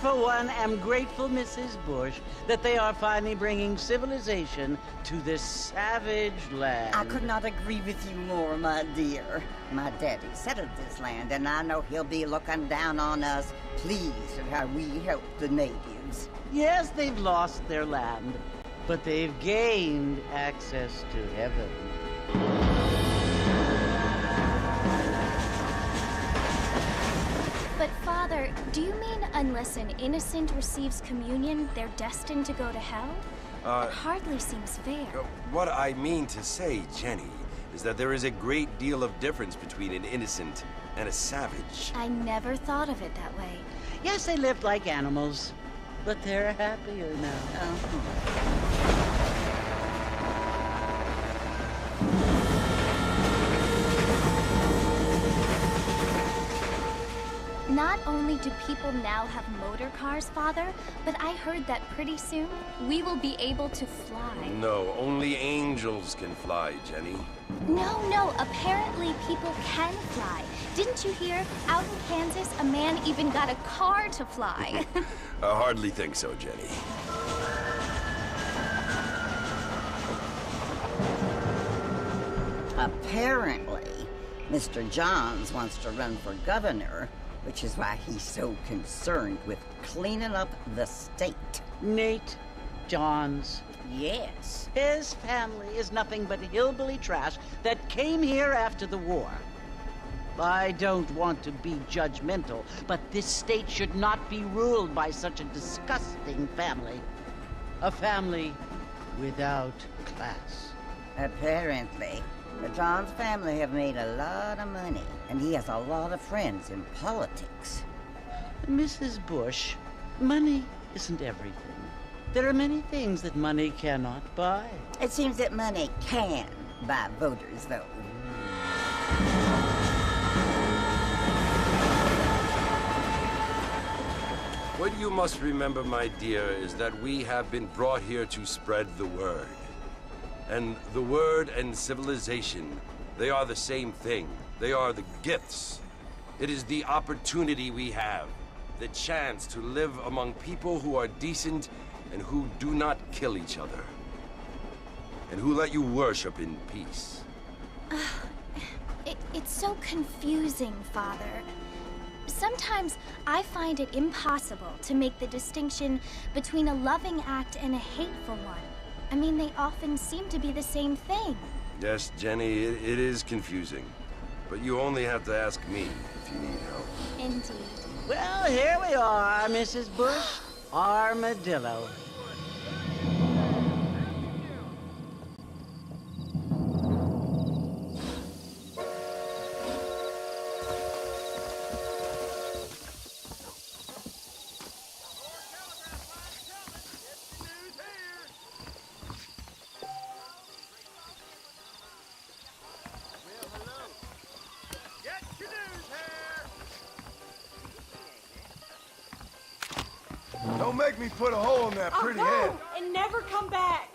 for one, am grateful, Mrs. Bush, that they are finally bringing civilization to this savage land. I could not agree with you more, my dear. My daddy settled this land, and I know he'll be looking down on us, pleased at how we help the natives. Yes, they've lost their land, but they've gained access to heaven. But Father, do you mean unless an innocent receives communion, they're destined to go to hell? That hardly seems fair. What I mean to say, Jenny, is that there is a great deal of difference between an innocent and a savage. I never thought of it that way. Yes, they lived like animals, but they're happier now. Not only do people now have motor cars, Father, but I heard that pretty soon we will be able to fly. No, only angels can fly, Jenny. No, apparently people can fly. Didn't you hear? Out in Kansas, a man even got a car to fly. I hardly think so, Jenny. Apparently, Mr. Johns wants to run for governor, which is why he's so concerned with cleaning up the state. Nate Johns. Yes. His family is nothing but hillbilly trash that came here after the war. I don't want to be judgmental, but this state should not be ruled by such a disgusting family. A family without class. Apparently, the Johns family have made a lot of money, and he has a lot of friends in politics. Mrs. Bush, money isn't everything. There are many things that money cannot buy. It seems that money can buy voters, though. What you must remember, my dear, is that we have been brought here to spread the word. And the word and civilization, they are the same thing. They are the gifts. It is the opportunity we have, the chance to live among people who are decent and who do not kill each other, and who let you worship in peace. It's so confusing, Father. Sometimes I find it impossible to make the distinction between a loving act and a hateful one. I mean, they often seem to be the same thing. Yes, Jenny, it is confusing. But you only have to ask me if you need help. Indeed. Well, here we are, Mrs. Bush. Armadillo. Don't make me put a hole in that pretty head. And never come back.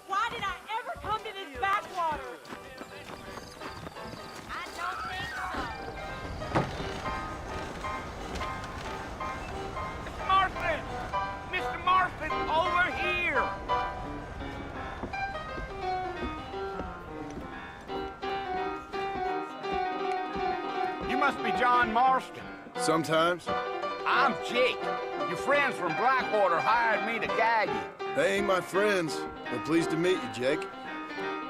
Why did I ever come to this backwater? I don't think so. Marston! Mr. Marston, over here! You must be John Marston. Sometimes. I'm Jake. Your friends from Blackwater hired me to guide you. They ain't my friends. They're pleased to meet you, Jake.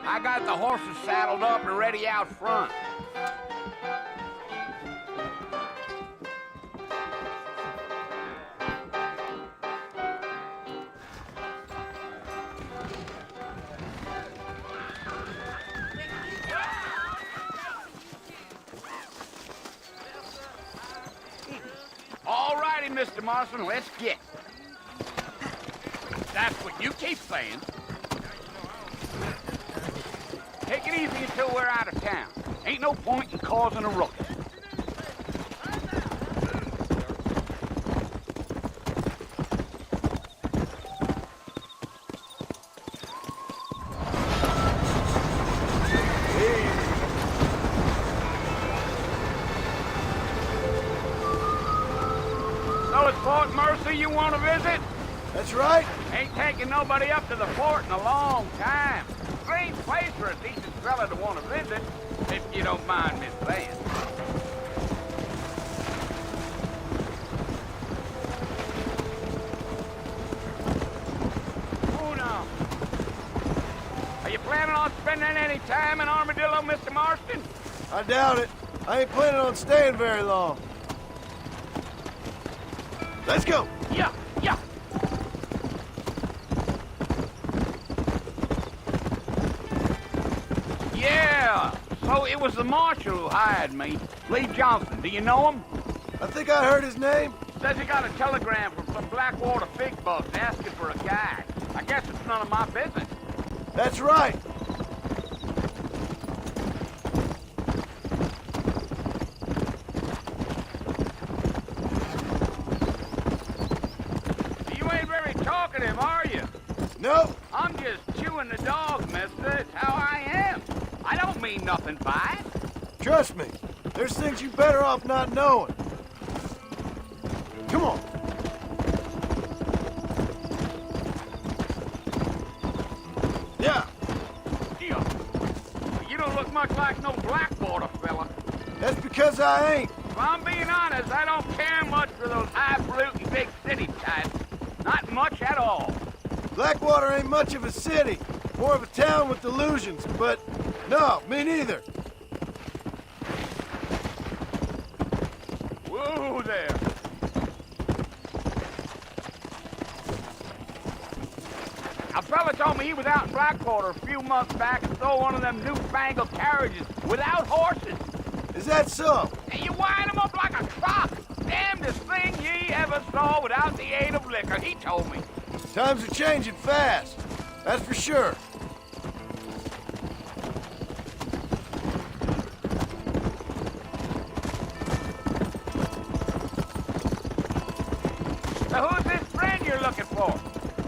I got the horses saddled up and ready out front. All righty, Mr. Marston, let's get. That's what you keep saying. Take it easy until we're out of town. Ain't no point in causing a ruckus. So Marty you want to visit? That's right. Ain't taking nobody up to the fort in a long time. Strange place for a decent fella to want to visit, if you don't mind me saying. Oh, no. Are you planning on spending any time in Armadillo, Mr. Marston? I doubt it. I ain't planning on staying very long. Let's go. Yeah, yeah. Yeah, so it was the marshal who hired me. Lee Johnson, do you know him? I think I heard his name. Says he got a telegram from some Blackwater fig bugs asking for a guide. I guess it's none of my business. That's right. You ain't very talkative, are you? Nope. I'm just chewing the dog, mister. It's how I am. I don't mean nothing by it. Trust me. There's things you better off not knowing. Come on. Yeah. Yeah. You don't look much like no Blackwater fella. That's because I ain't. If I'm being honest, I don't care much for those highfalutin big city types. Not much at all. Blackwater ain't much of a city. More of a town with delusions, but no, me neither. Whoa there. A fella told me he was out in Blackwater a few months back and stole one of them newfangled carriages without horses. Is that so? And you wind him up like a truck. Damnedest thing ye ever saw without the aid of liquor, he told me. Times are changing fast. That's for sure. So who's this friend you're looking for?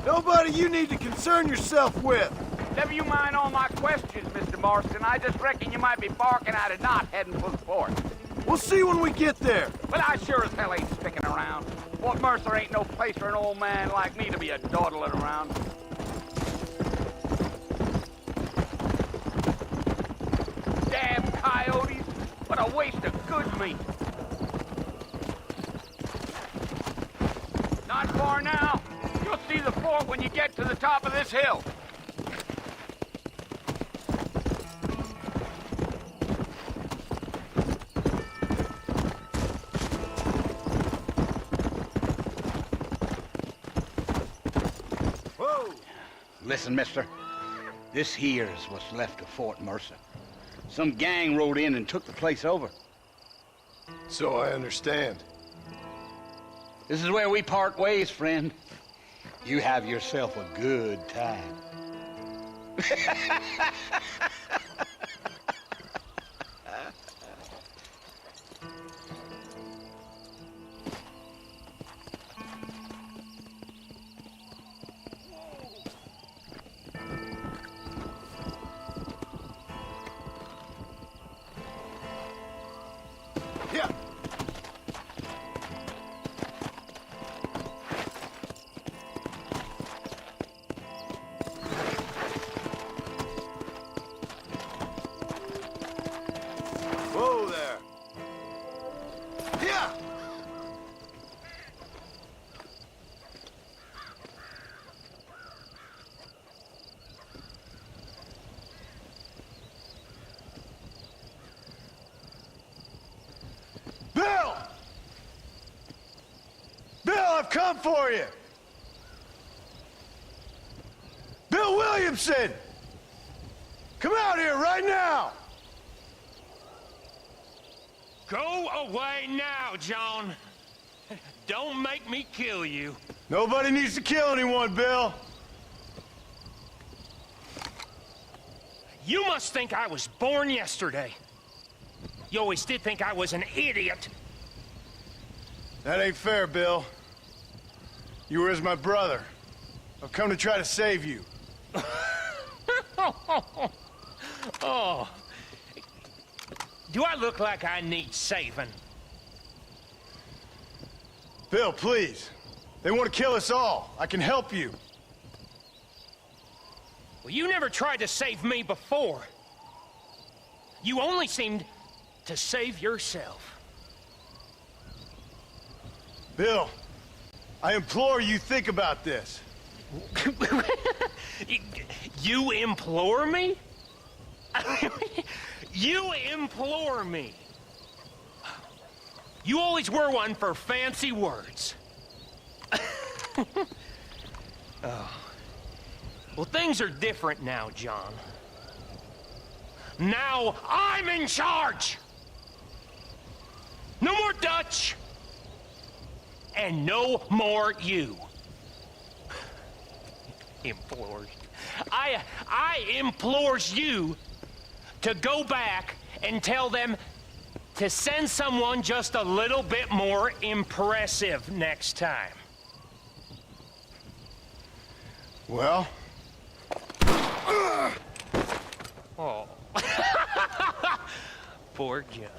Nobody you need to concern yourself with. Never you mind all my questions, Mr. Marston. I just reckon you might be barking at a knot heading for the fort. We'll see when we get there. But I sure as hell ain't sticking around. Fort Mercer ain't no place for an old man like me to be a dawdling around. Damn coyotes! What a waste of good meat. Not far now. You'll see the fort when you get to the top of this hill. Whoa! Listen, mister. This here's what's left of Fort Mercer. Some gang rode in and took the place over. So I understand. This is where we part ways, friend. You have yourself a good time. Yeah. Whoa there. Yeah. Bill! Bill, I've come for you! Bill Williamson! Come out here right now! Go away now, John. Don't make me kill you. Nobody needs to kill anyone, Bill. You must think I was born yesterday. You always did think I was an idiot. That ain't fair, Bill. You were as my brother. I've come to try to save you. Oh. Do I look like I need saving? Bill, please. They want to kill us all. I can help you. Well, you never tried to save me before. You only seemed to save yourself. Bill, I implore you think about this. You implore me? You implore me. You always were one for fancy words. Oh. Well, things are different now, John. Now I'm in charge! No more Dutch! And no more you. Implores. I implores you to go back and tell them to send someone just a little bit more impressive next time. Well? Oh. Poor John.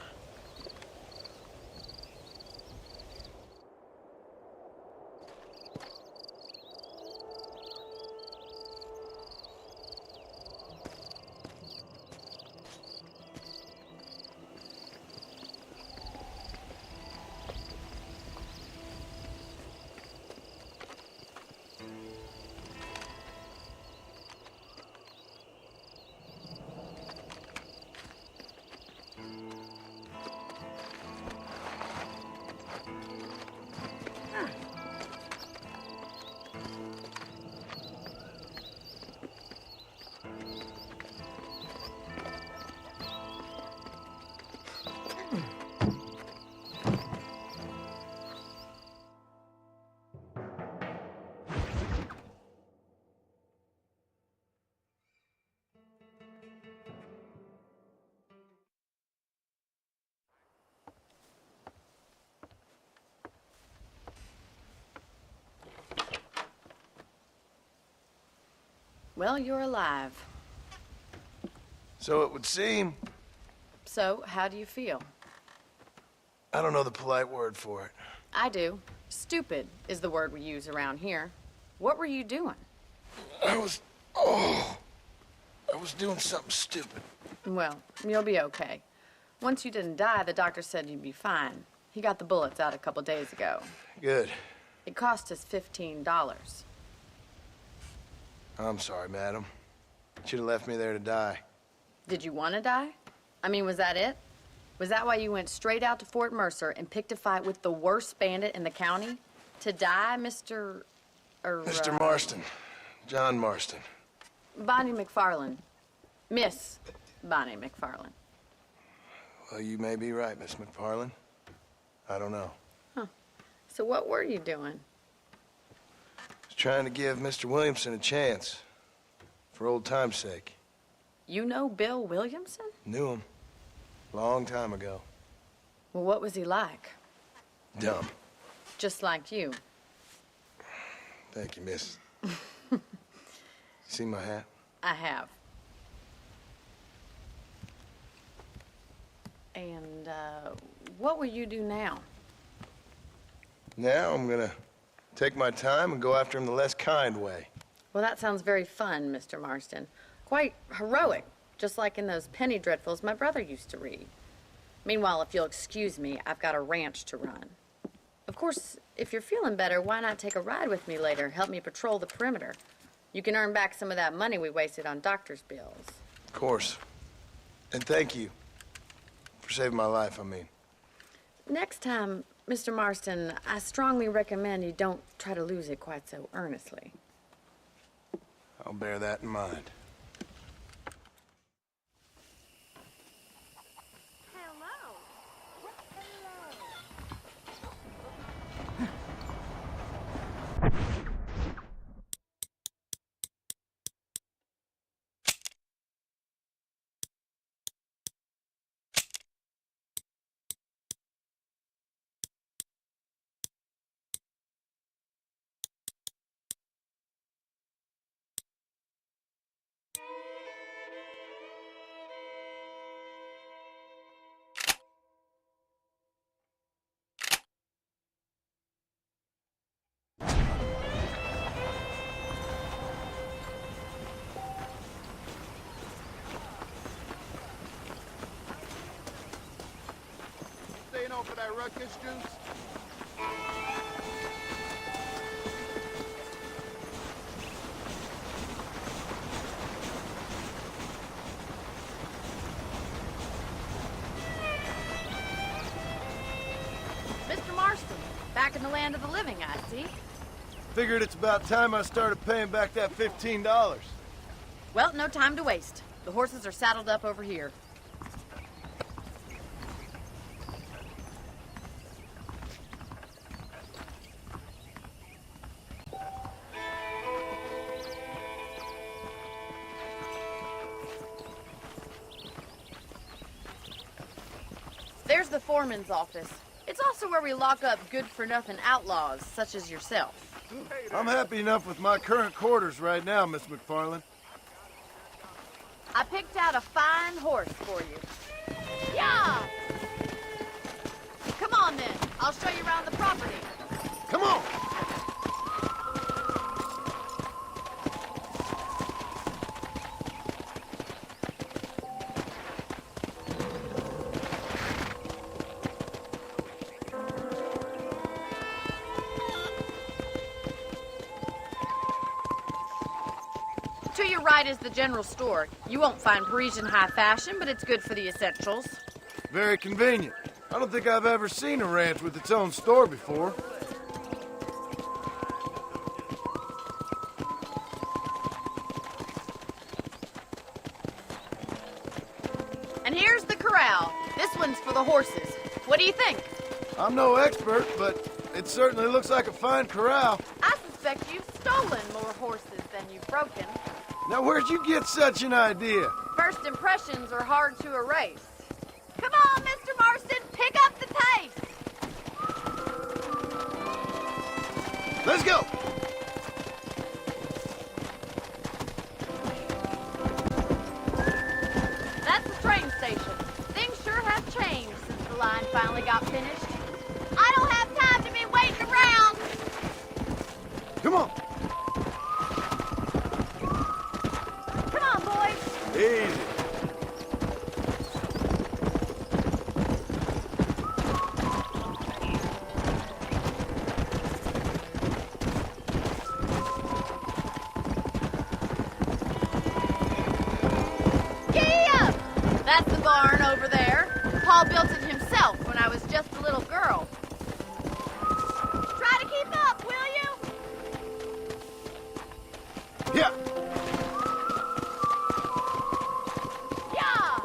Well, you're alive. So it would seem. So, how do you feel? I don't know the polite word for it. I do. Stupid is the word we use around here. What were you doing? I was doing something stupid. Well, you'll be okay. Once you didn't die, the doctor said you'd be fine. He got the bullets out a couple days ago. Good. It cost us $15. I'm sorry, madam. Should have left me there to die. Did you want to die? I mean, was that it? Was that why you went straight out to Fort Mercer and picked a fight with the worst bandit in the county? To die, Mr. Mr. Marston. John Marston. Bonnie McFarland. Miss Bonnie McFarland. Well, you may be right, Miss McFarland. I don't know. Huh. So what were you doing? I was trying to give Mr. Williamson a chance. For old time's sake. You know Bill Williamson? Knew him. Long time ago. Well, what was he like? Dumb. Just like you. Thank you, miss. See my hat? I have. And, what will you do now? Now I'm gonna take my time and go after him the less kind way. Well, that sounds very fun, Mr. Marston. Quite heroic, just like in those penny dreadfuls my brother used to read. Meanwhile, if you'll excuse me, I've got a ranch to run. Of course, if you're feeling better, why not take a ride with me later? Help me patrol the perimeter. You can earn back some of that money we wasted on doctor's bills. Of course. And thank you. For saving my life, I mean. Next time, Mr. Marston, I strongly recommend you don't try to lose it quite so earnestly. I'll bear that in mind. for that ruckus juice? Mr. Marston, back in the land of the living, I see. Figured it's about time I started paying back that $15. Well, no time to waste. The horses are saddled up over here. There's the foreman's office. It's also where we lock up good-for-nothing outlaws, such as yourself. I'm happy enough with my current quarters right now, Miss McFarland. I picked out a fine horse for you. Yeah! Come on, then. I'll show you around the property. Come on! To your right is the general store. You won't find Parisian high fashion, but it's good for the essentials. Very convenient. I don't think I've ever seen a ranch with its own store before. And here's the corral. This one's for the horses. What do you think? I'm no expert, but it certainly looks like a fine corral. I suspect you've stolen more horses than you've broken. Now, where'd you get such an idea? First impressions are hard to erase. Come on, Mr. Marston, pick up the pace. Let's go! That's the train station. Things sure have changed since the line finally got finished. I don't have time to be waiting around. Come on! Come on, boys. Easy. Yeah! That's the barn over there. Paul built it himself when I was just a little girl. Try to keep up, will you? Yeah. Yeah!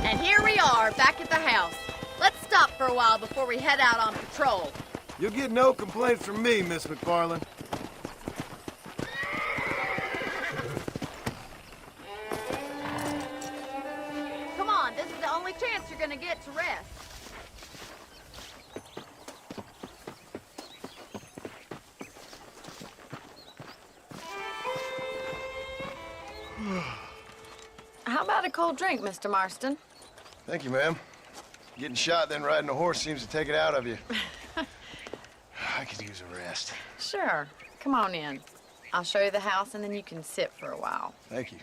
And here we are, back at the house. Let's stop for a while before we head out on patrol. You'll get no complaints from me, Miss McFarland. Come on, this is the only chance you're gonna get to rest. How about a cold drink, Mr. Marston? Thank you, ma'am. Getting shot, then riding a horse seems to take it out of you. I could use a rest. Sure. Come on in. I'll show you the house, and then you can sit for a while. Thank you.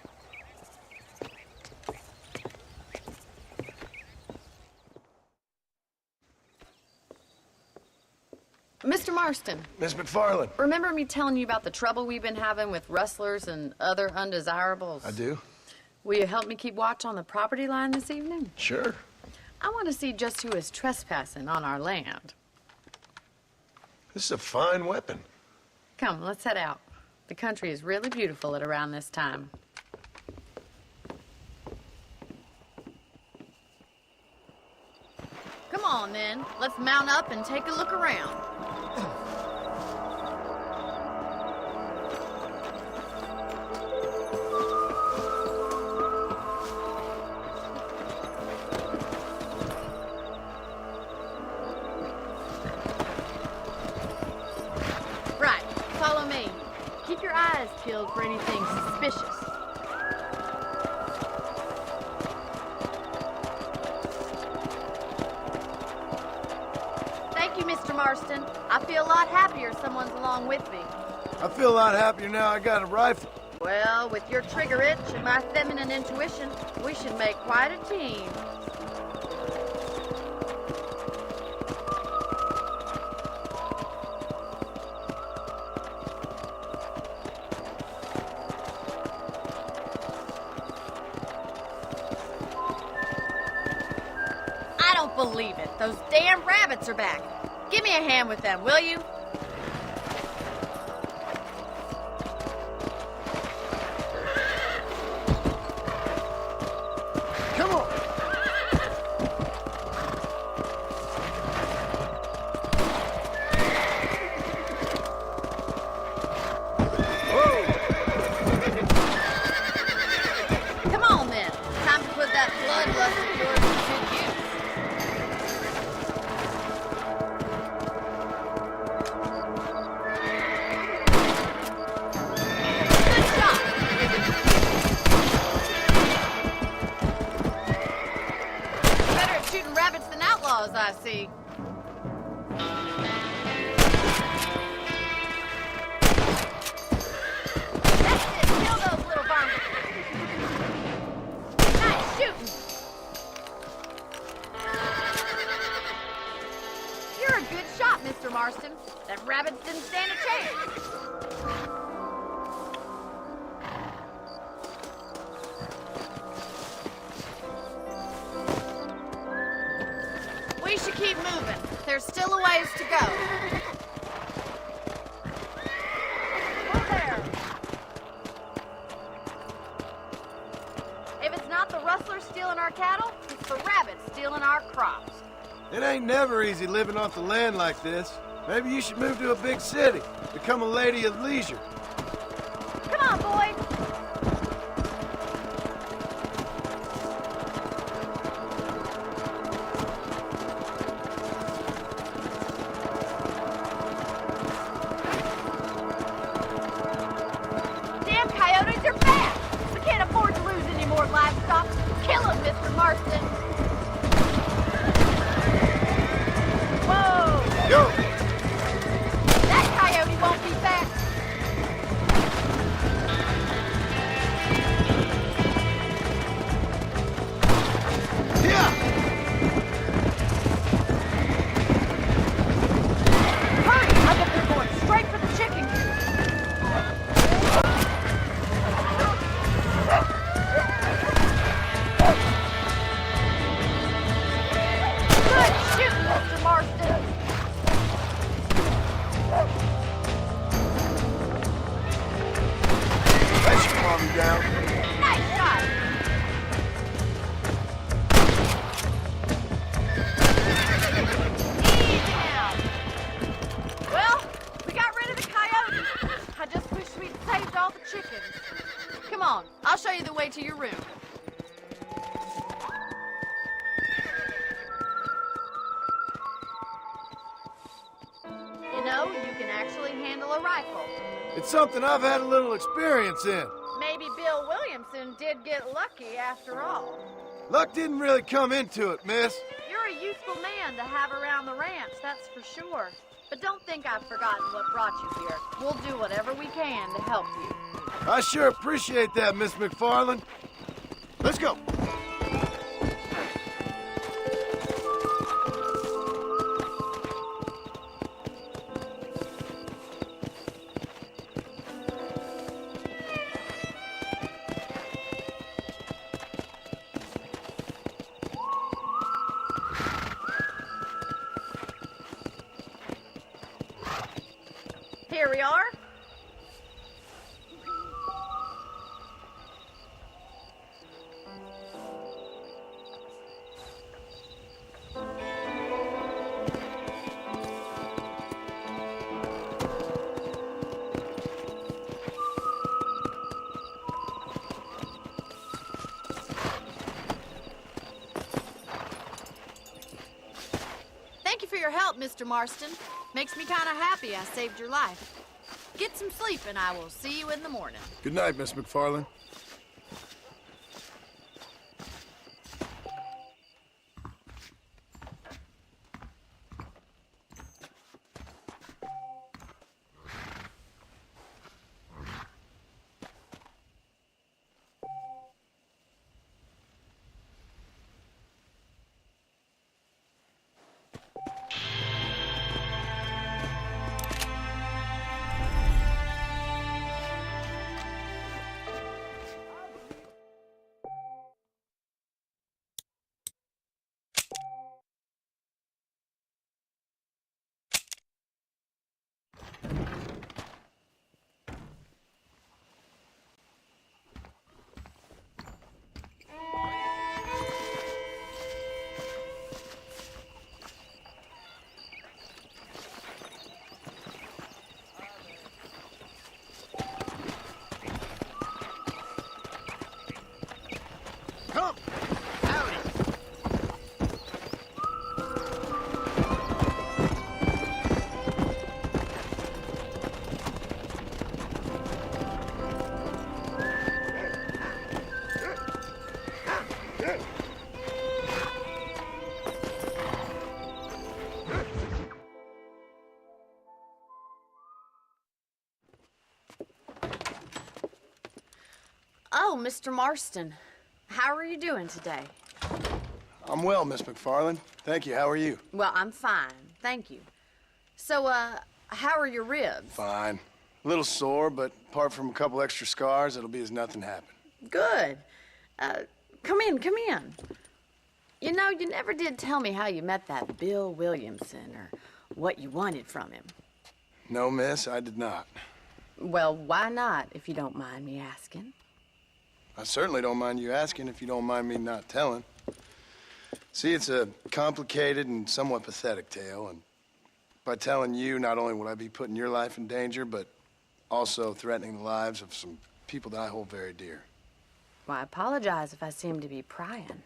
Mr. Marston, Miss McFarland. remember me telling you about the trouble we've been having with rustlers and other undesirables? I do? Will you help me keep watch on the property line this evening? Sure. I want to see just who is trespassing on our land. This is a fine weapon. Come, let's head out. The country is really beautiful at around this time. Come on, then. Let's mount up and take a look around. Right. Follow me. Keep your eyes peeled for anything suspicious. Thank you, Mr. Marston. I feel a lot happier someone's along with me. I feel a lot happier now I got a rifle. Well, with your trigger itch and my feminine intuition, we should make quite a team. believe it. Those damn rabbits are back. Give me a hand with them, will you? Come on! Come on, then. Time to put that bloodlust of yours to good use. Good shot. Better at shooting rabbits than outlaws, I see. That's it. Kill those little varmints. Nice shooting. You're a good shot, Mr. Marston. That rabbits didn't stand a chance. We should keep moving. There's still a ways to go. Whoa there. If it's not the rustlers stealing our cattle, it's the rabbits stealing our crops. It ain't never easy living off the land like this. Maybe you should move to a big city. Become a lady of leisure. Come on, boys. Damn coyotes are back! We can't afford to lose any more livestock. Kill them, Mr. Marston. Whoa! Yo! That coyote won't be back. Yeah! Hurry! I bet they're going straight for the chicken coop. Good shooting, Mr. Marston. That should calm you down. Nice shot. Easy now. Well, we got rid of the coyote. I just wish we'd saved all the chickens. Come on, I'll show you the way to your room. You know, you can actually handle a rifle. It's something I've had a little experience in. Maybe Bill Williamson did get lucky after all. Luck didn't really come into it, miss. You're a useful man to have around the ranch, that's for sure. But don't think I've forgotten what brought you here. We'll do whatever we can to help you. I sure appreciate that, Miss McFarland. Let's go. Here we are. Thank you for your help, Mr. Marston. Makes me kind of happy I saved your life. Get some sleep and I will see you in the morning. Good night, Miss McFarland. Oh, Mr. Marston. How are you doing today? I'm well, Miss McFarland. Thank you. How are you? Well, I'm fine. Thank you. So, how are your ribs? Fine. A little sore, but apart from a couple extra scars, it'll be as nothing happened. Good. Come in, come in. You know, you never did tell me how you met that Bill Williamson or what you wanted from him. No, miss, I did not. Well, why not, if you don't mind me asking? I certainly don't mind you asking if you don't mind me not telling. See, it's a complicated and somewhat pathetic tale, and by telling you, not only would I be putting your life in danger, but also threatening the lives of some people that I hold very dear. Well, I apologize if I seem to be prying.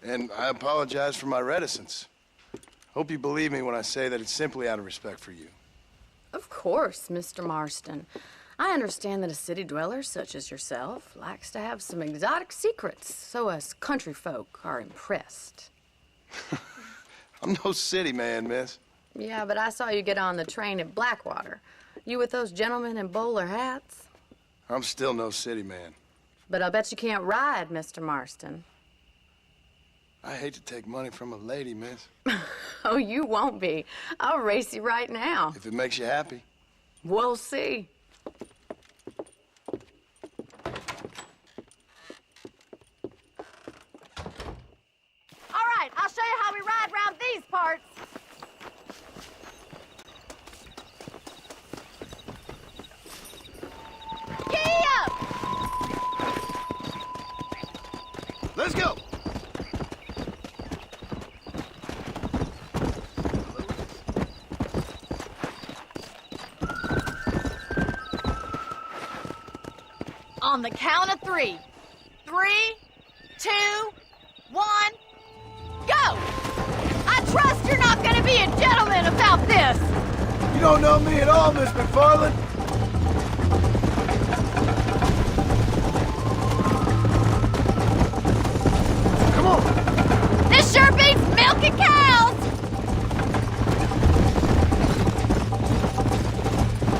And I apologize for my reticence. Hope you believe me when I say that it's simply out of respect for you. Of course, Mr. Marston. I understand that a city dweller such as yourself likes to have some exotic secrets, so us country folk are impressed. I'm no city man, miss. Yeah, but I saw you get on the train at Blackwater. You with those gentlemen in bowler hats? I'm still no city man. But I'll bet you can't ride, Mr. Marston. I hate to take money from a lady, miss. Oh, you won't be. I'll race you right now. If it makes you happy. We'll see. All right, I'll show you how we ride around these parts. Giddy up! Let's go! On the count of 3. 3, 2, 1, go! I trust you're not gonna be a gentleman about this! You don't know me at all, Miss McFarland. Come on! This sure beats milking cows!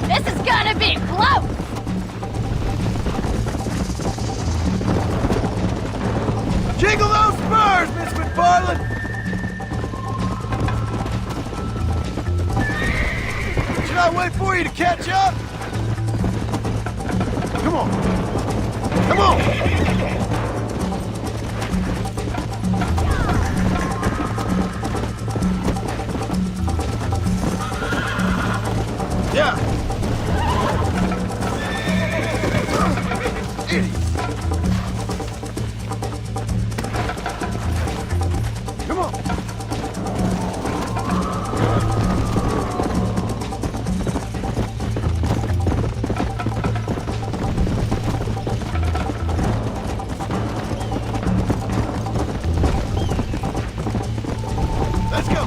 This is gonna be close! Jiggle those spurs, Miss McFarland! Should I wait for you to catch up? Come on! Come on! Yeah! Idiot! Come on! Let's go!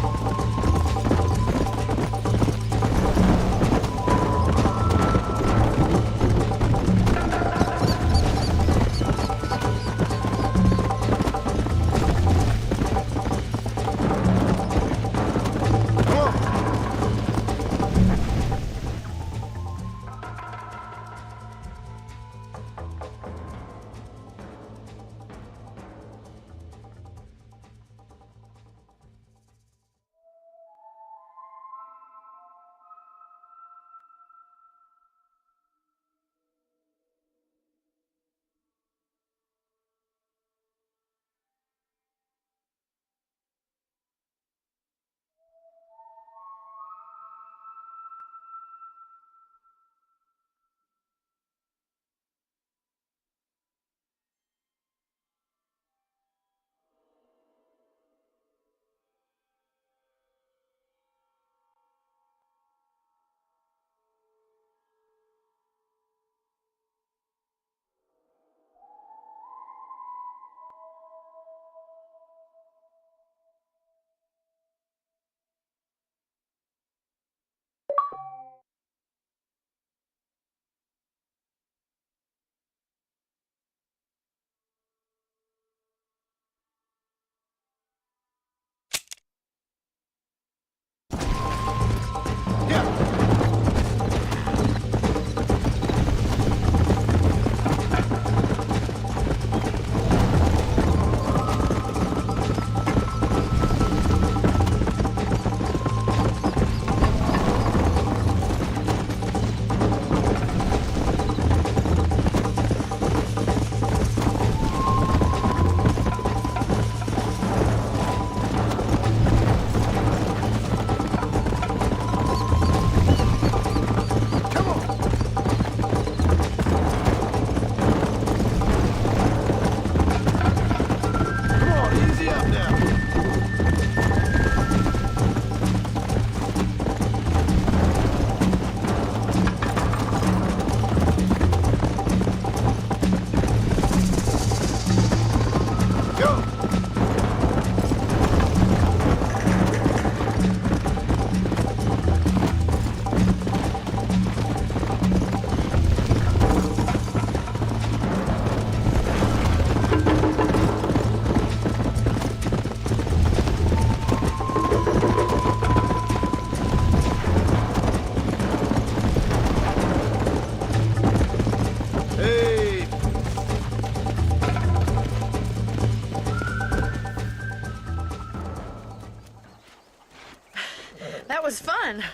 fun.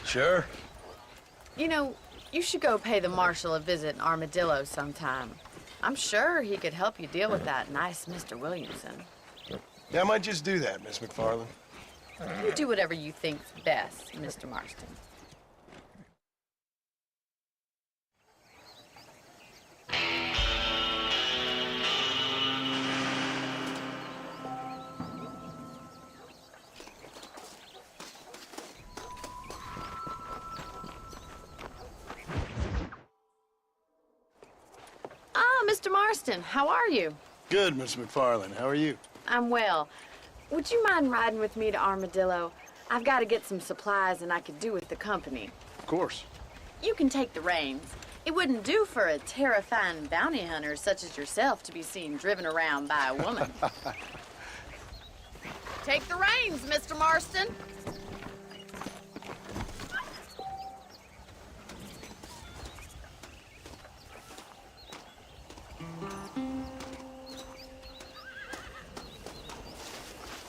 Sure. You know, you should go pay the marshal a visit in Armadillo sometime. I'm sure he could help you deal with that nice Mr. Williamson. Yeah, I might just do that, Miss McFarland. You do whatever you think's best, Mr. Marston. Mr. Marston, how are you? Good, Miss McFarland. How are you? I'm well. Would you mind riding with me to Armadillo? I've got to get some supplies and I could do with the company. Of course. You can take the reins. It wouldn't do for a terrifying bounty hunter such as yourself to be seen driven around by a woman. Take the reins, Mr. Marston.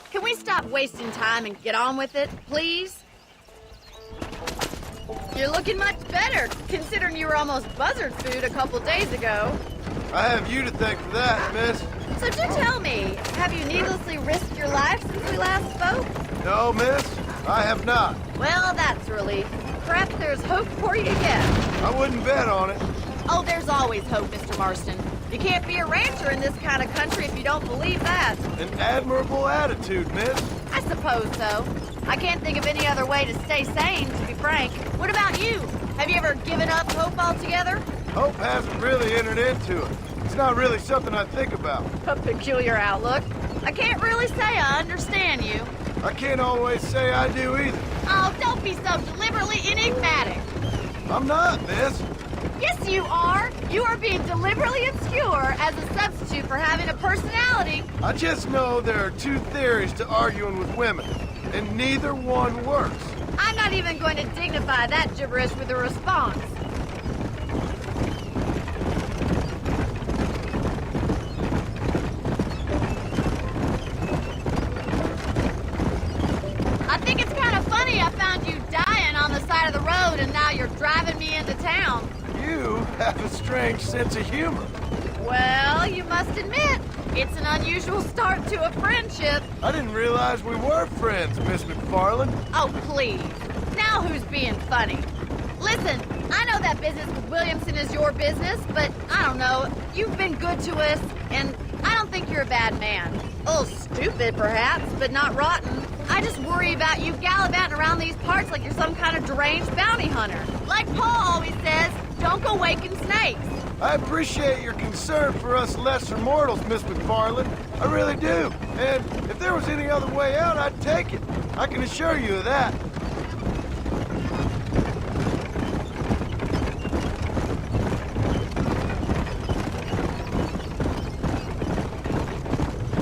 Can we stop wasting time and get on with it, please? You're looking much better, considering you were almost buzzard food a couple days ago. I have you to thank for that, miss. So do tell me, have you needlessly risked your life since we last spoke? No, miss, I have not. Well, that's a relief. Perhaps there's hope for you yet. I wouldn't bet on it. Oh, there's always hope, Mr. Marston. You can't be a rancher in this kind of country if you don't believe that. An admirable attitude, miss. I suppose so. I can't think of any other way to stay sane, to be frank. What about you? Have you ever given up hope altogether? Hope hasn't really entered into it. It's not really something I think about. A peculiar outlook. I can't really say I understand you. I can't always say I do either. Oh, don't be so deliberately enigmatic. I'm not, miss. Yes, you are. You are being deliberately obscure as a substitute for having a personality. I just know there are two theories to arguing with women, and neither one works. I'm not even going to dignify that gibberish with a response. I think it's kind of funny I found you dying on the side of the road and now you're driving me into town. You have a strange sense of humor. Well, you must admit, it's an unusual start to a friendship. I didn't realize we were friends, Miss McFarland. Oh, please. Now who's being funny? Listen, I know that business with Williamson is your business, but I don't know. You've been good to us, and I don't think you're a bad man. A little stupid, perhaps, but not rotten. I just worry about you gallivanting around these parts like you're some kind of deranged bounty hunter. Like Paul always says, don't go waking snakes. I appreciate your concern for us lesser mortals, Miss McFarland. I really do. And if there was any other way out, I'd take it. I can assure you of that.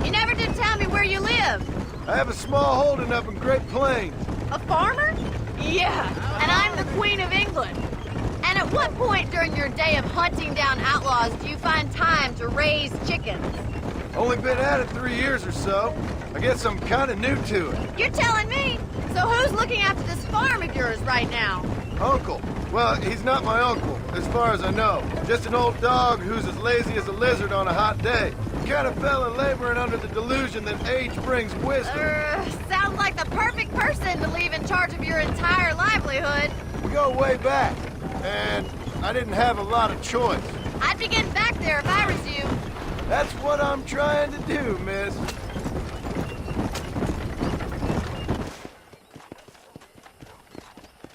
You never did tell me where you live. I have a small holding up in Great Plains. A farmer? Yeah, and I'm the Queen of England. And at what point during your day of hunting down outlaws do you find time to raise chickens? Only been at it 3 years or so. I guess I'm kind of new to it. You're telling me? So who's looking after this farm of yours right now? Uncle. Well, he's not my uncle, as far as I know. Just an old dog who's as lazy as a lizard on a hot day. Kind of fella laboring under the delusion that age brings wisdom. Sounds like the perfect person to leave in charge of your entire livelihood. We go way back, and I didn't have a lot of choice. I'd be getting back there if I was you. That's what I'm trying to do, miss.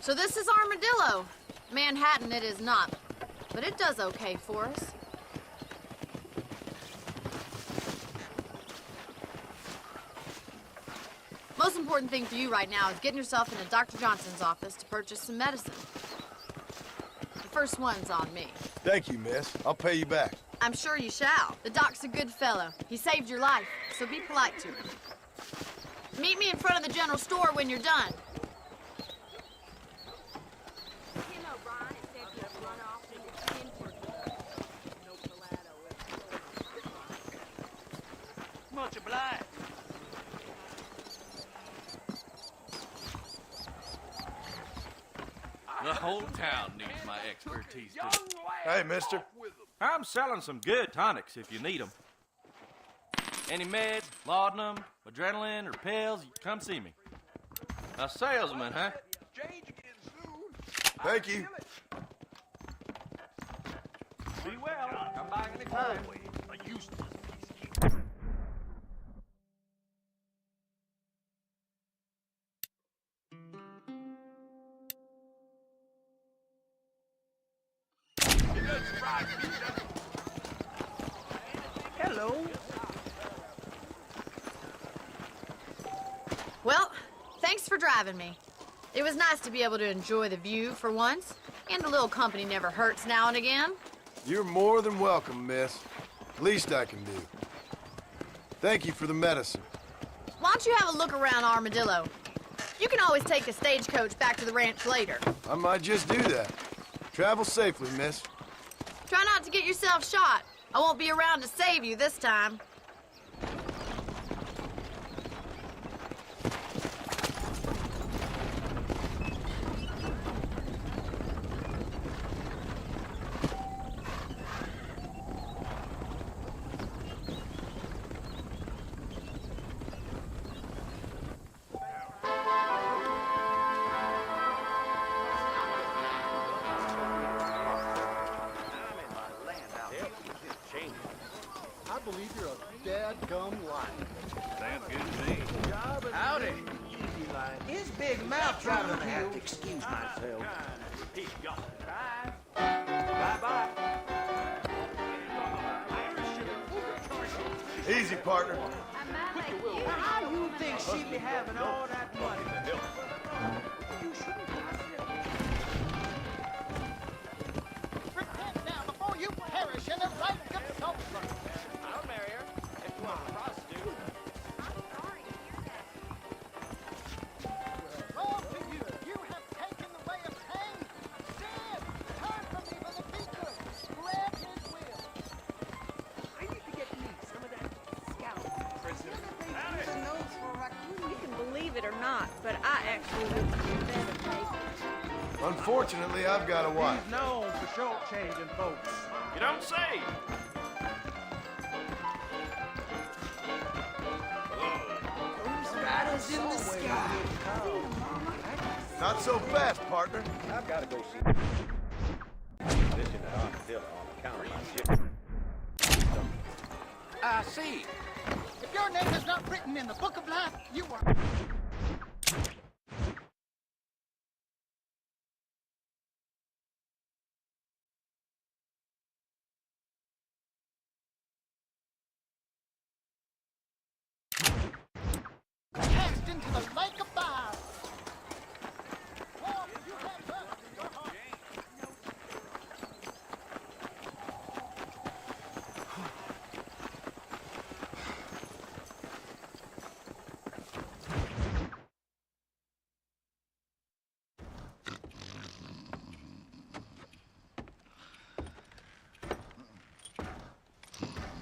So this is Armadillo. Manhattan it is not, but it does okay for us. Most important thing for you right now is getting yourself into Dr. Johnson's office to purchase some medicine. The first one's on me. Thank you, miss. I'll pay you back. I'm sure you shall. The doc's a good fellow. He saved your life, so be polite to him. Meet me in front of the general store when you're done. Much obliged. whole town needs my expertise, too. Hey, mister. I'm selling some good tonics if you need them. Any meds, laudanum, adrenaline, or pills, come see me. A salesman, huh? Thank you. Be well. Come back anytime. Hello. Well, thanks for driving me. It was nice to be able to enjoy the view for once, and a little company never hurts now and again. You're more than welcome, miss. Least I can do. Thank you for the medicine. Why don't you have a look around Armadillo? You can always take a stagecoach back to the ranch later. I might just do that. Travel safely, miss. Try not to get yourself shot. I won't be around to save you this time. I believe you're a dadgum liar. Sounds good to me. Howdy. His big mouth driving to have to excuse myself. Bye-bye. Easy, partner. How do you think she'd be having all that money? Repent now before you perish in the lake of sulfur. I'll marry her if you want a prostitute. Wrong to you. You have taken the way of pain. Sin. Turn from evil and be good. Spread his will. I need to get me some of that scalp. You can believe it or not, but I actually look better, Casey. Unfortunately, I've got a wife. He's known for short-changing folks. You don't say. Those riders in the sky. Not so fast, partner. I've got to go see this in the armadillo on account of my shit. I see. If your name is not written in the book of life, you are... cast into the lake of fire. Lord, you have love in your heart.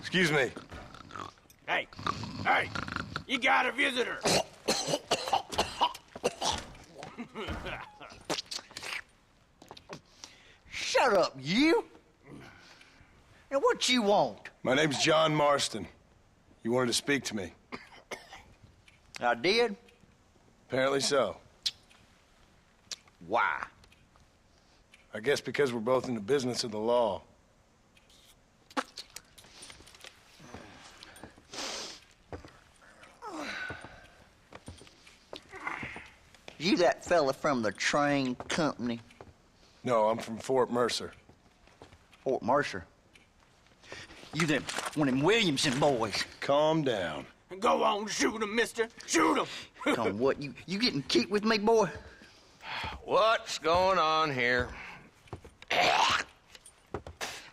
Excuse me. Hey, you got a visitor. Shut up, you! And what you want? My name's John Marston. You wanted to speak to me. I did? Apparently so. Why? I guess because we're both in the business of the law. You that fella from the train company? No, I'm from Fort Mercer. Fort Mercer? You them one of them Williamson boys? Calm down. Go on, shoot him, mister. Shoot him. Come on, what, you getting cute with me, boy? What's going on here? I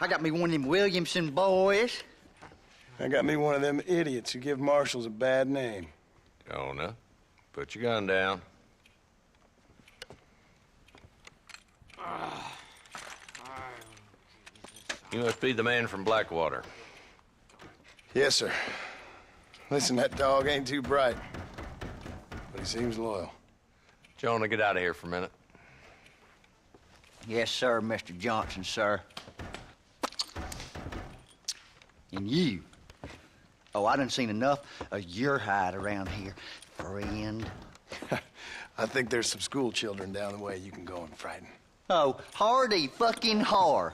got me one of them Williamson boys. I got me one of them idiots who give marshals a bad name. Jonah, put your gun down. You must be the man from Blackwater. Yes, sir. Listen, that dog ain't too bright, but he seems loyal. Jonah, get out of here for a minute. Yes, sir, Mr. Johnson, sir. And you. Oh, I done seen enough of your hide around here, friend. I think there's some school children down the way you can go and frighten. Oh, hardy fucking har.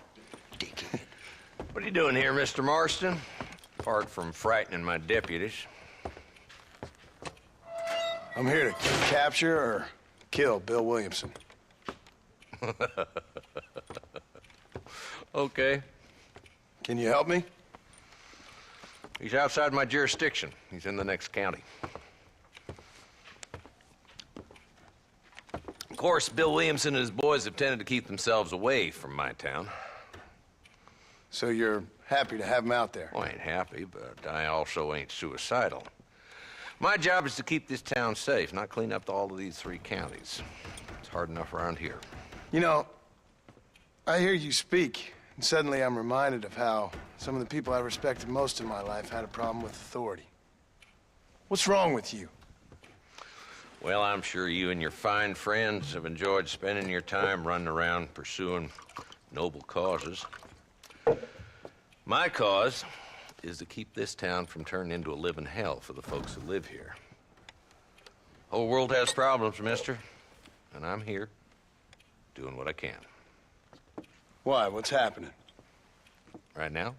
Dickhead. What are you doing here, Mr. Marston? Apart from frightening my deputies. I'm here to capture or kill Bill Williamson. Okay. Can you help me? He's outside my jurisdiction. He's in the next county. Of course, Bill Williamson and his boys have tended to keep themselves away from my town. So you're happy to have him out there? Well, I ain't happy, but I also ain't suicidal. My job is to keep this town safe, not clean up all of these 3 counties. It's hard enough around here. You know, I hear you speak, and suddenly I'm reminded of how some of the people I respected most in my life had a problem with authority. What's wrong with you? Well, I'm sure you and your fine friends have enjoyed spending your time running around pursuing noble causes. My cause is to keep this town from turning into a living hell for the folks who live here. Whole world has problems, mister, and I'm here doing what I can. Why? What's happening? Right now,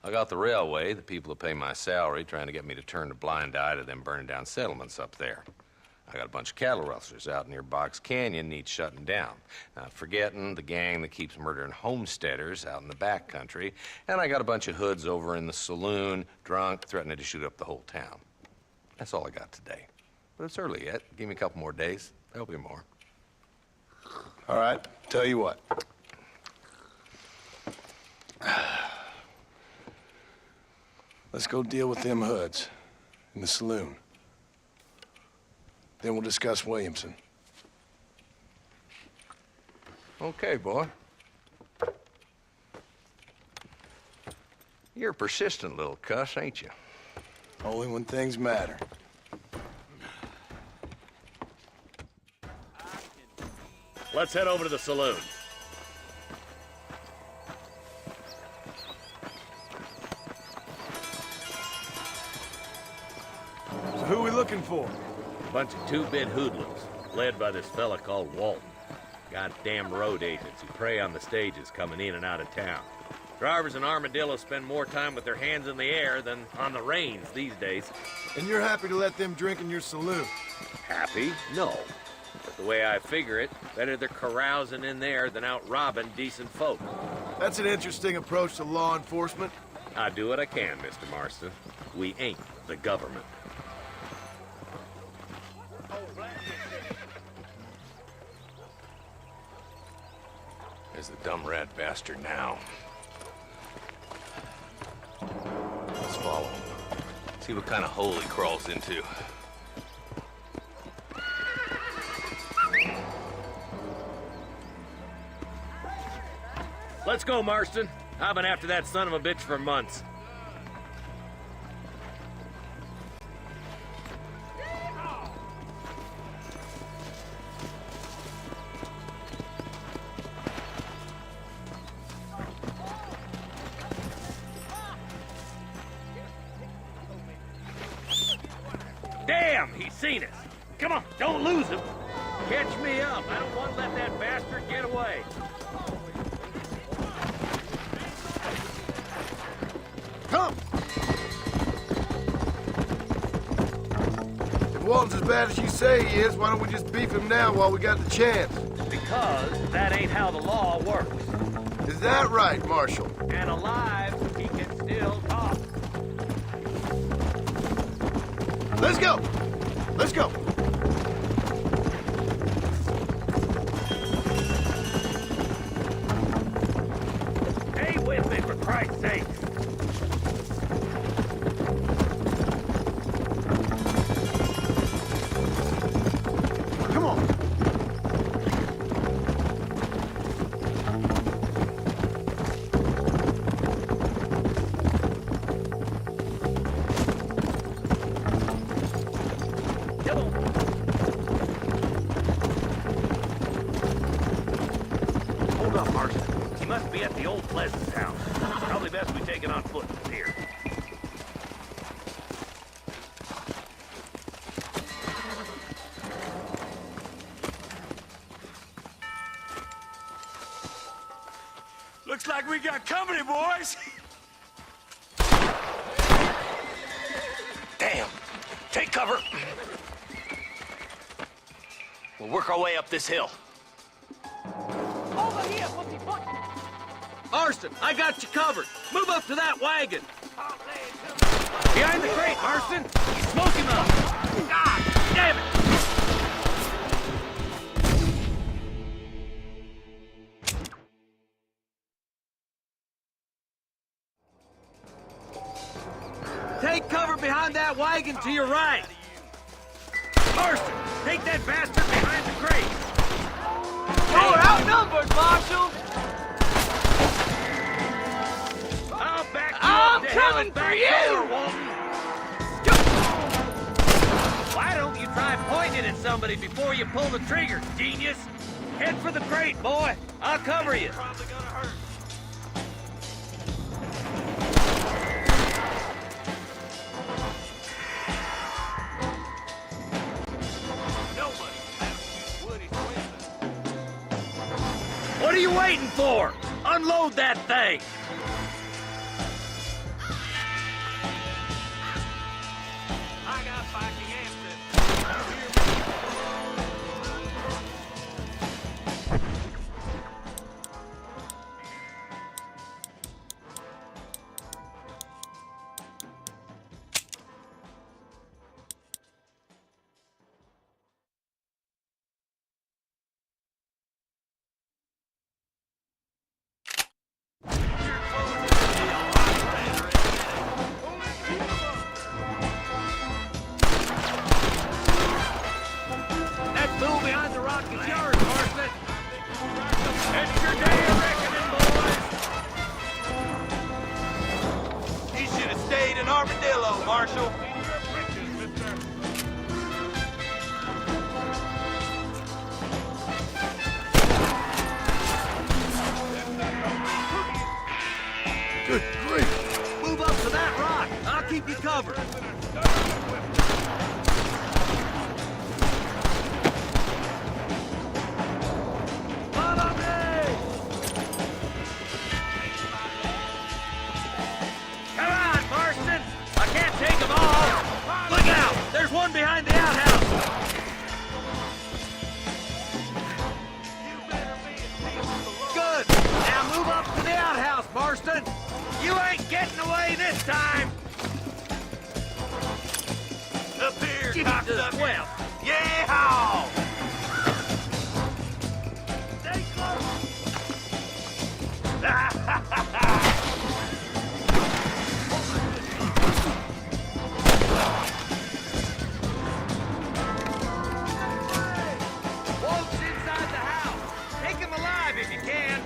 I got the railway, the people who pay my salary, trying to get me to turn a blind eye to them burning down settlements up there. I got a bunch of cattle rustlers out near Box Canyon needs shutting down. Not forgetting the gang that keeps murdering homesteaders out in the back country. And I got a bunch of hoods over in the saloon, drunk, threatening to shoot up the whole town. That's all I got today. But it's early yet. Give me a couple more days. There'll be more. All right, tell you what. Let's go deal with them hoods in the saloon. Then we'll discuss Williamson. Okay, boy. You're a persistent little cuss, ain't you? Only when things matter. Let's head over to the saloon. So who are we looking for? Bunch of two-bit hoodlums, led by this fella called Walton. Goddamn road agents who prey on the stages coming in and out of town. Drivers in Armadillo spend more time with their hands in the air than on the reins these days. And you're happy to let them drink in your saloon? Happy? No. But the way I figure it, better they're carousing in there than out robbing decent folk. That's an interesting approach to law enforcement. I do what I can, Mr. Marston. We ain't the government. There's the dumb rat bastard now. Let's follow him. See what kind of hole he crawls into. Let's go, Marston. I've been after that son of a bitch for months. Damn, he's seen us. Come on, don't lose him. Catch me up. I don't want to let that bastard get away. Come! If Walton's as bad as you say he is, why don't we just beef him now while we got the chance? Because that ain't how the law works. Is that right, Marshal? And alive, he can still talk. Let's go! Let's go! Stay with me, for Christ's sake. Come on! we take it on foot from here? Looks like we got company, boys. Damn! Take cover! We'll work our way up this hill. Over here, pussyfoot! Marston, I got you covered. Move up to that wagon. Behind the crate, Marston. Smoke him up. God damn it! Take cover behind that wagon to your right. Marston, take that bastard behind the crate. We're outnumbered, Marshal! I'll back you I'm up to coming hell for back you! door, Walton. Why don't you try pointing at somebody before you pull the trigger, genius? Head for the crate, boy. I'll cover you. Probably gonna hurt. What are you waiting for? Unload that thing! I got fighting answers. That fool behind the rock is yours, Marston. It's your day of reckoning, boys. He should have stayed in Armadillo, Marshal. Good grief. Move up to that rock. I'll keep you covered. Follow me! Come on, Marston! I can't take them all! Look out! There's one behind the outhouse! Good! Now move up to the outhouse, Marston! You ain't getting away this time! Up here, Give it to the well! Yeah! Stay close! Wolf's inside the house! Take him alive if you can!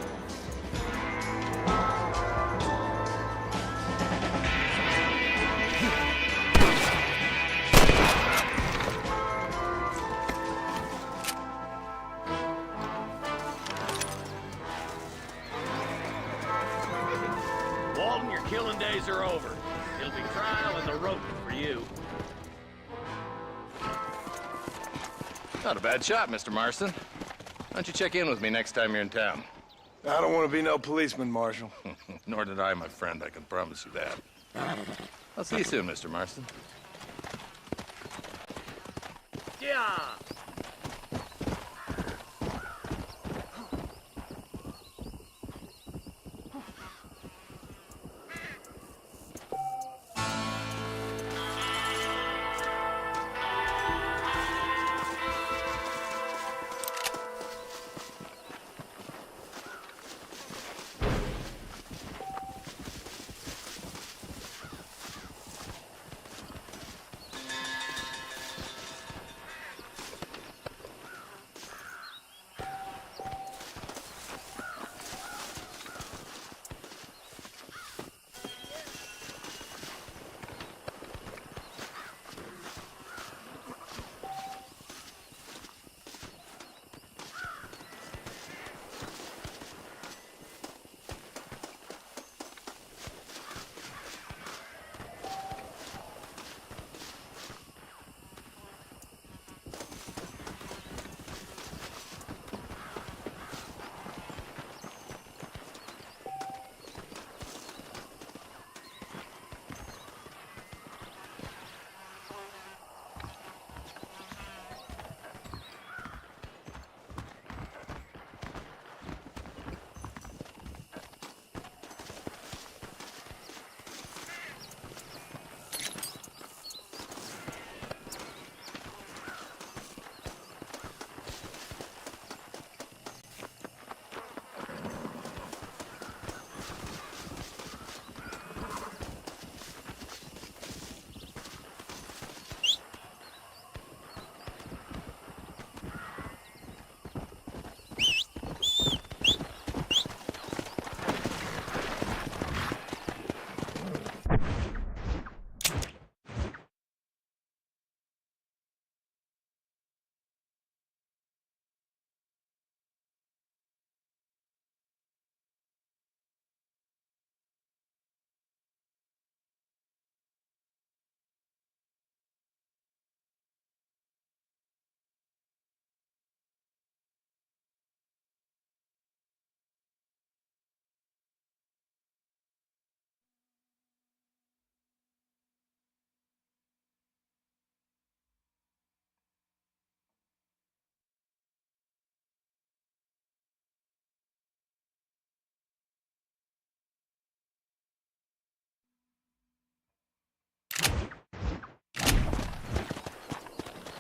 Walton, your killing days are over. It'll be trial and the rope for you. Not a bad shot, Mr. Marston. Why don't you check in with me next time you're in town? I don't want to be no policeman, Marshal. Nor did I, my friend. I can promise you that. I'll see you soon, Mr. Marston. Yeah!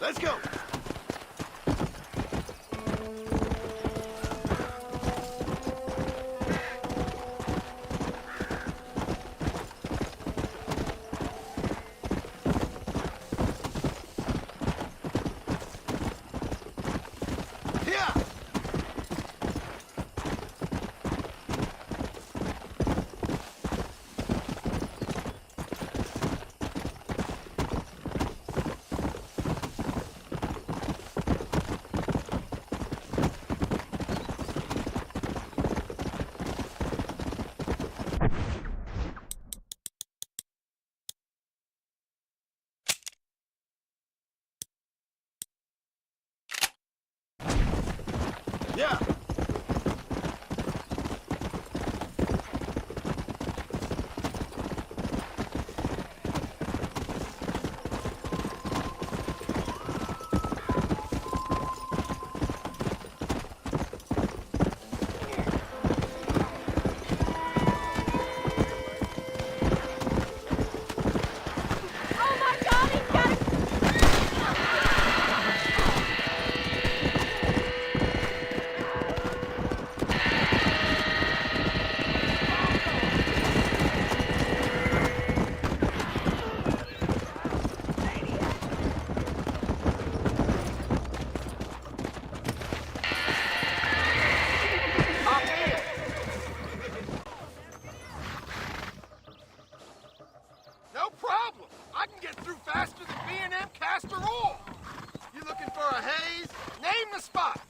Let's go. Yeah. No problem. I can get through faster than B&M Castor Oil. You looking for a haze? Name the spot.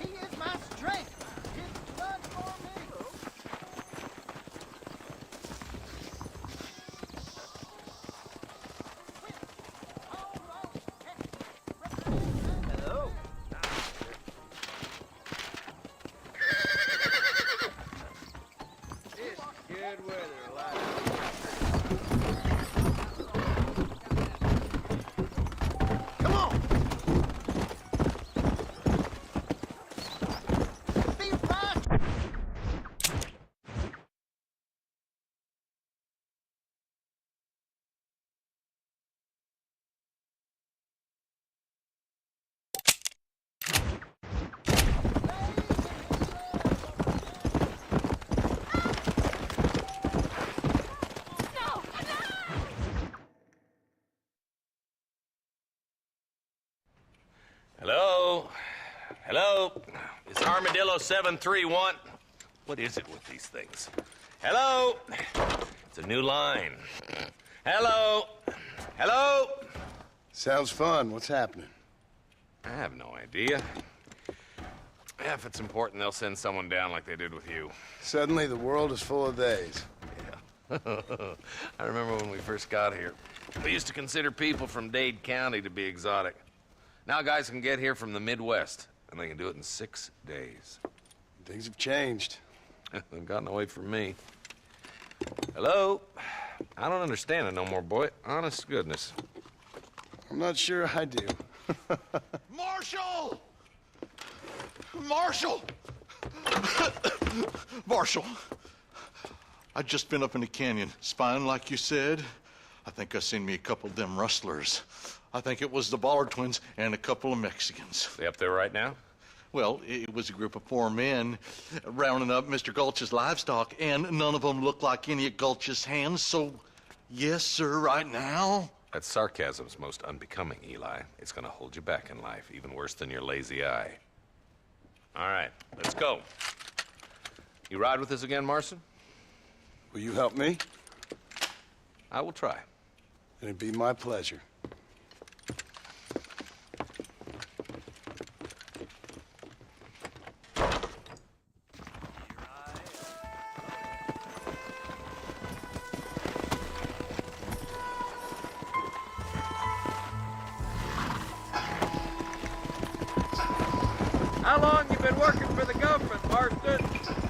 He is my strength. His blood for me. Hello. It's good weather, Come on. Be right. Hello? Hello? It's Armadillo 731. What is it with these things? Hello? It's a new line. Hello? Hello? Sounds fun. What's happening? I have no idea. Yeah, if it's important, they'll send someone down like they did with you. Suddenly, the world is full of days. I remember when we first got here. We used to consider people from Dade County to be exotic. Now guys can get here from the Midwest, and they can do it in 6 days. Things have changed. They've gotten away from me. Hello? I don't understand it no more, boy. Honest to goodness. I'm not sure I do. Marshall! Marshall! Marshal, I just been up in the canyon, spying like you said. I think I seen me a couple of them rustlers. I think it was the Ballard twins and a couple of Mexicans. They up there right now? Well, it was a group of 4 men rounding up Mr. Gulch's livestock, and none of them looked like any of Gulch's hands, so yes, sir, right now. That sarcasm's most unbecoming, Eli. It's gonna hold you back in life, even worse than your lazy eye. All right, let's go. You ride with us again, Marson? Will you help me? I will try. It'd be my pleasure. How long you been working for the government, Marston?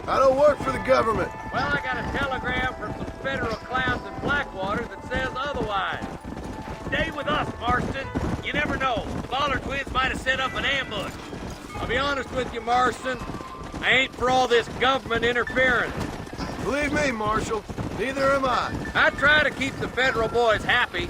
I don't work for the government. Well, I got a telegram from some federal clowns in Blackwater that says otherwise. Stay with us, Marston. You never know. The Bollard twins might have set up an ambush. I'll be honest with you, Marston. I ain't for all this government interference. Believe me, Marshal, neither am I. I try to keep the federal boys happy.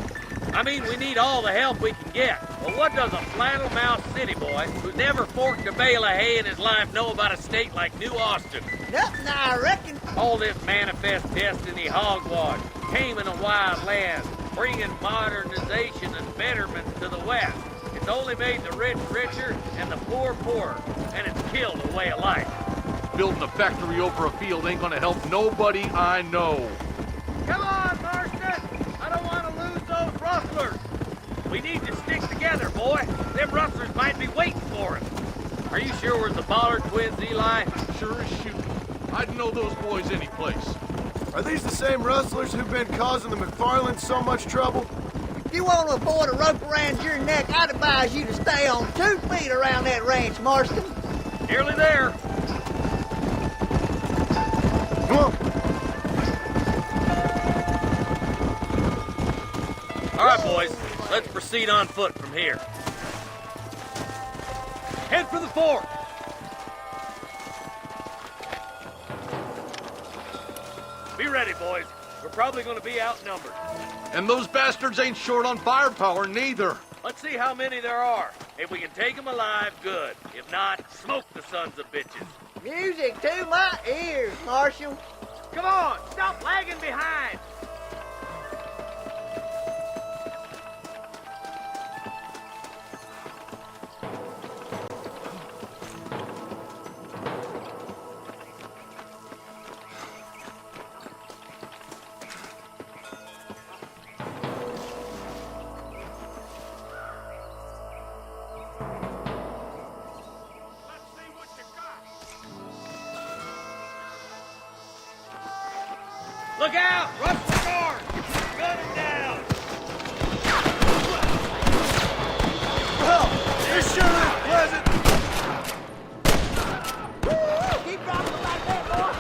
I mean, we need all the help we can get. Well, what does a flannel-mouthed city boy who's never forked a bale of hay in his life know about a state like New Austin? Nothing, I reckon. All this manifest destiny hogwash, taming a wild land, bringing modernization and betterment to the West. It's only made the rich richer and the poor poorer, and it's killed a way of life. Building a factory over a field ain't gonna help nobody I know. Come on, Marston! I don't want to lose those rustlers. We need to stick together, boy. Them rustlers might be waiting for us. Are you sure we're the Bollard twins, Eli? Sure as shooting. I'd know those boys any place. Are these the same rustlers who've been causing the McFarlands so much trouble? If you want to avoid a rope around your neck, I'd advise you to stay on 2 feet around that ranch, Marston. Nearly there. Come on. All right, boys. Let's proceed on foot from here. Head for the fort. Be ready, boys. We're probably going to be outnumbered. And those bastards ain't short on firepower, neither. Let's see how many there are. If we can take them alive, good. If not, smoke the sons of bitches. Music to my ears, Marshal. Come on, stop lagging behind. Look out! Rush the guard! Gun him down! Well, this sure is pleasant. Keep dropping like that, boy.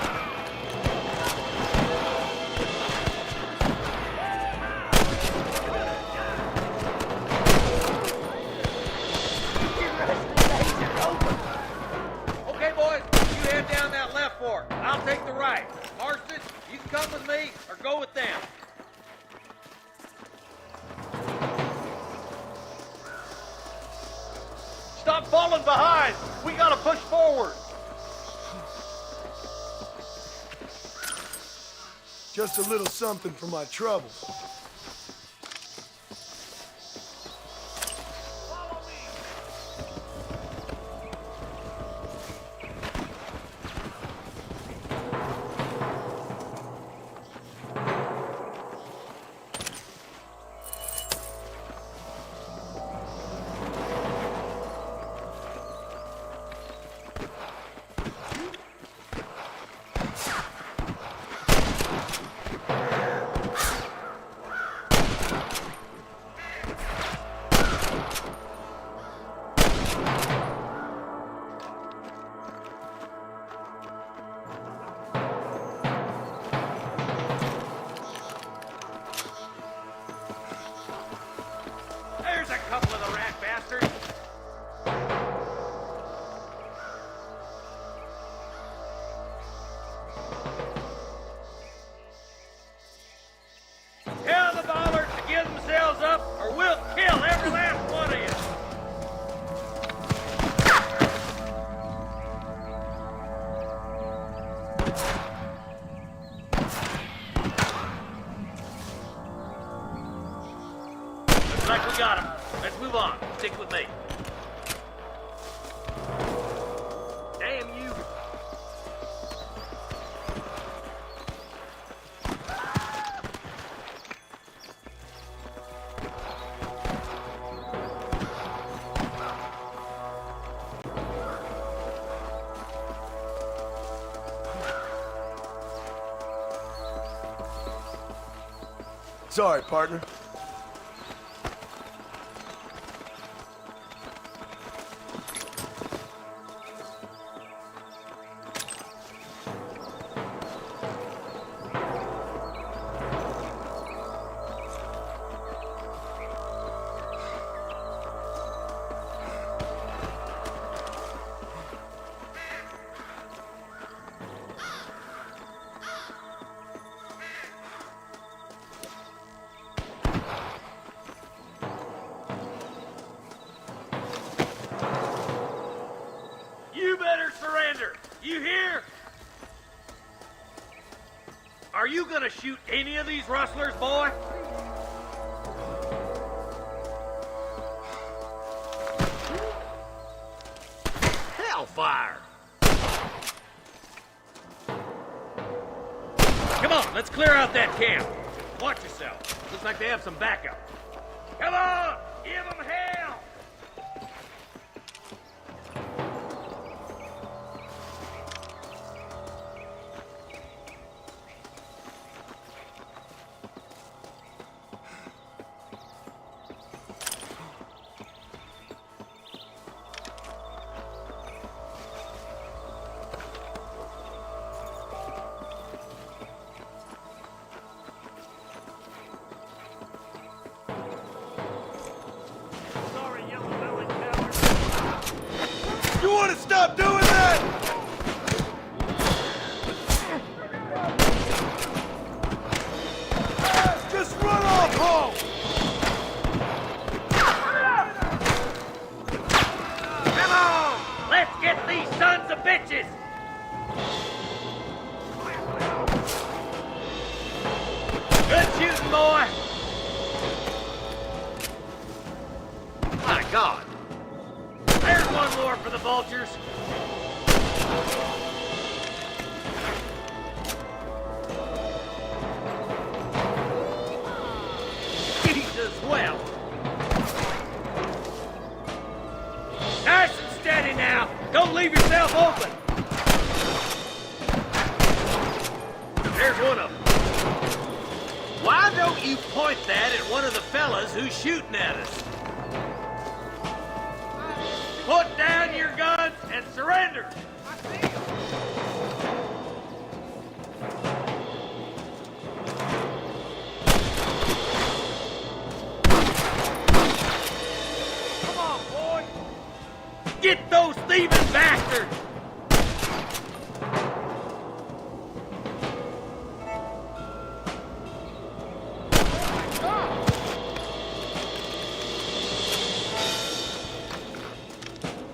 Okay, boys, you head down that left fork. I'll take the right. Marston, you can come with me or go with them. Stop falling behind! We gotta push forward! Just a little something for my trouble. There's a couple of the rat bastards. Tell the Bollards to give themselves up, or we'll kill every last one of you. Looks like we got him. Let's move on. Stick with me. Damn you. Sorry, partner. are you gonna shoot any of these rustlers, boy? Hellfire! Come on, let's clear out that camp. Watch yourself. Looks like they have some backup. Come on! Give them hell! You want to stop doing that? Just run off home! Come on! Let's get these sons of bitches! Good shooting, boy! My God! There's one more for the vultures. Jesus, well. Nice and steady now. Don't leave yourself open. There's one of them. Why don't you point that at one of the fellas who's shooting at us? Put down your guns and surrender! Come on, boy! Get those thieving bastards!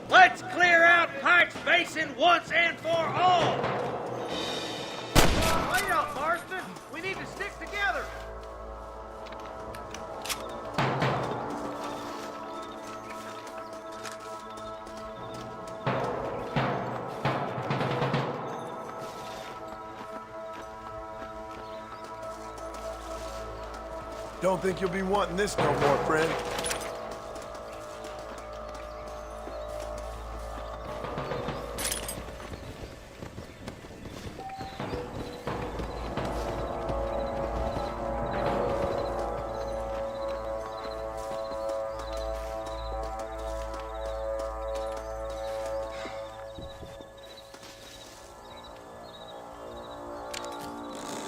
Let's clear out Pike's Basin once and for all! Wait up, Marston. We need to stick together. Don't think you'll be wanting this no more, friend.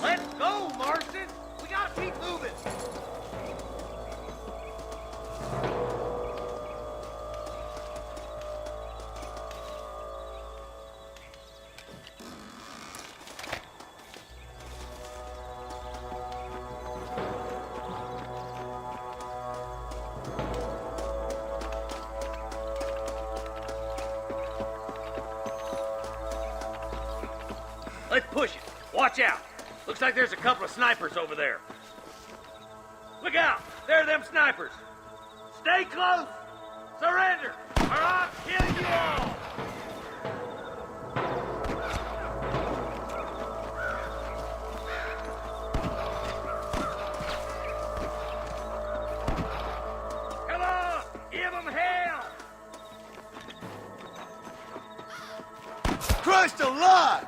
Let's go, Marston! We gotta keep moving! Let's push it. Watch out. Looks like there's a couple of snipers over there. Look out! There are them snipers. Stay close. Surrender, or I'll kill you all. Come on, give them hell. Christ alive!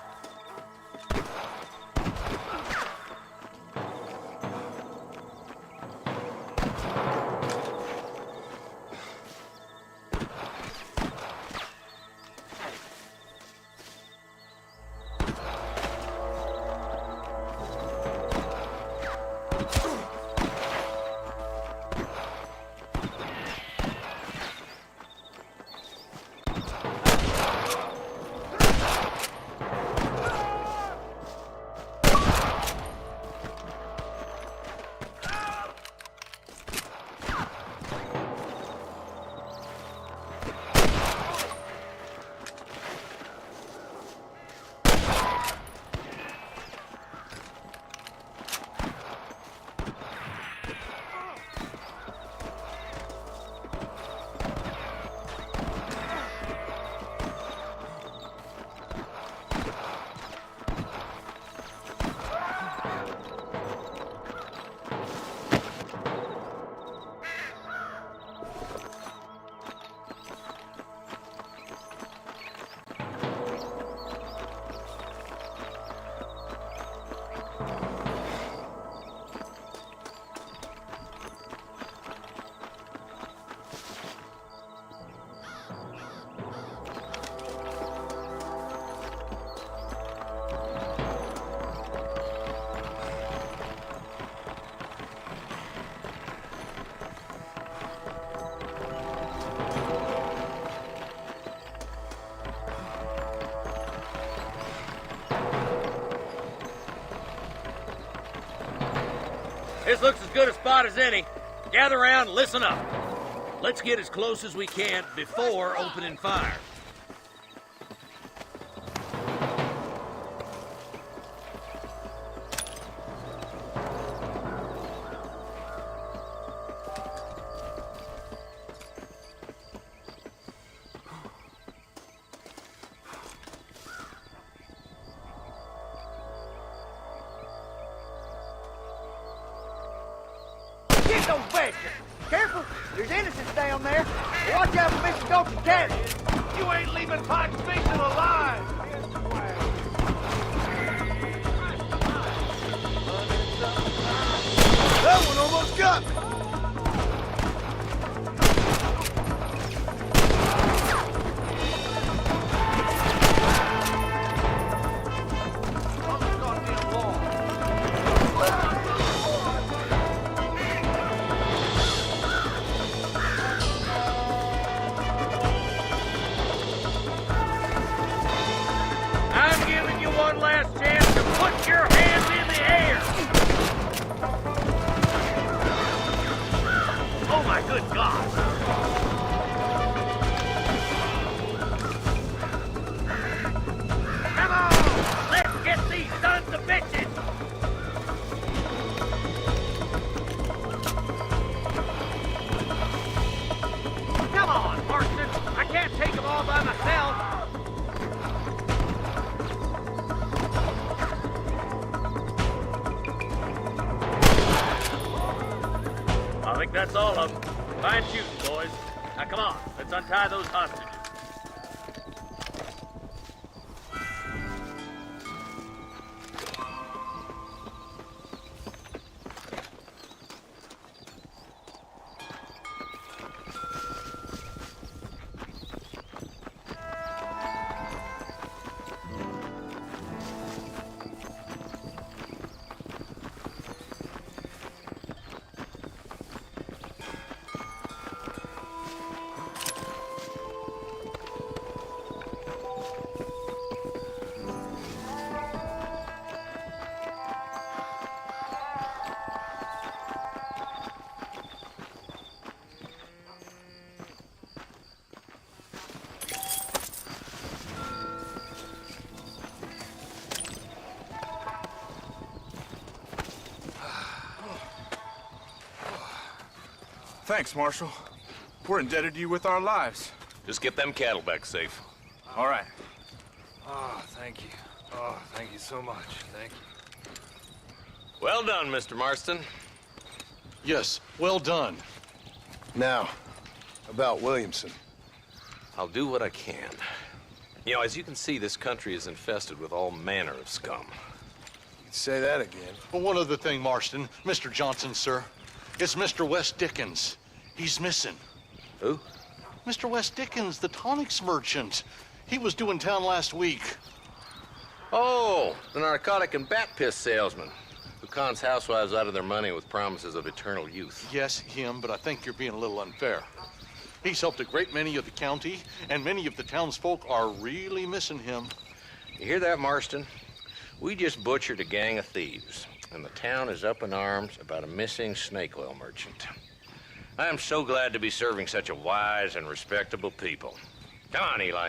This looks as good a spot as any. Gather around and listen up. Let's get as close as we can before opening fire. Get those bastards! Careful! There's innocents down there! Watch out for Mr. Dalton's cabin! You ain't leaving Pike Station alive! That one almost got me! I'm giving you one last chance to put your hands in the air! Oh my good God! Come on! Let's get these sons of bitches! Come on, Marston! I can't take them all by myself! I think that's all of them. Fine shooting, boys. Now come on, let's untie those hostages. Thanks, Marshal. We're indebted to you with our lives. Just get them cattle back safe. All right. Oh, thank you. Oh, thank you so much. Thank you. Well done, Mr. Marston. Yes, well done. Now, about Williamson. I'll do what I can. You know, as you can see, this country is infested with all manner of scum. You'd say that again. Well, one other thing, Marston. Mr. Johnson, sir. It's Mr. West Dickens. He's missing. Who? Mr. West Dickens, the tonics merchant. He was due in town last week. Oh, the narcotic and bat piss salesman who cons housewives out of their money with promises of eternal youth. Yes, him, but I think you're being a little unfair. He's helped a great many of the county, and many of the townsfolk are really missing him. You hear that, Marston? We just butchered a gang of thieves, and the town is up in arms about a missing snake oil merchant. I am so glad to be serving such a wise and respectable people. Come on, Eli.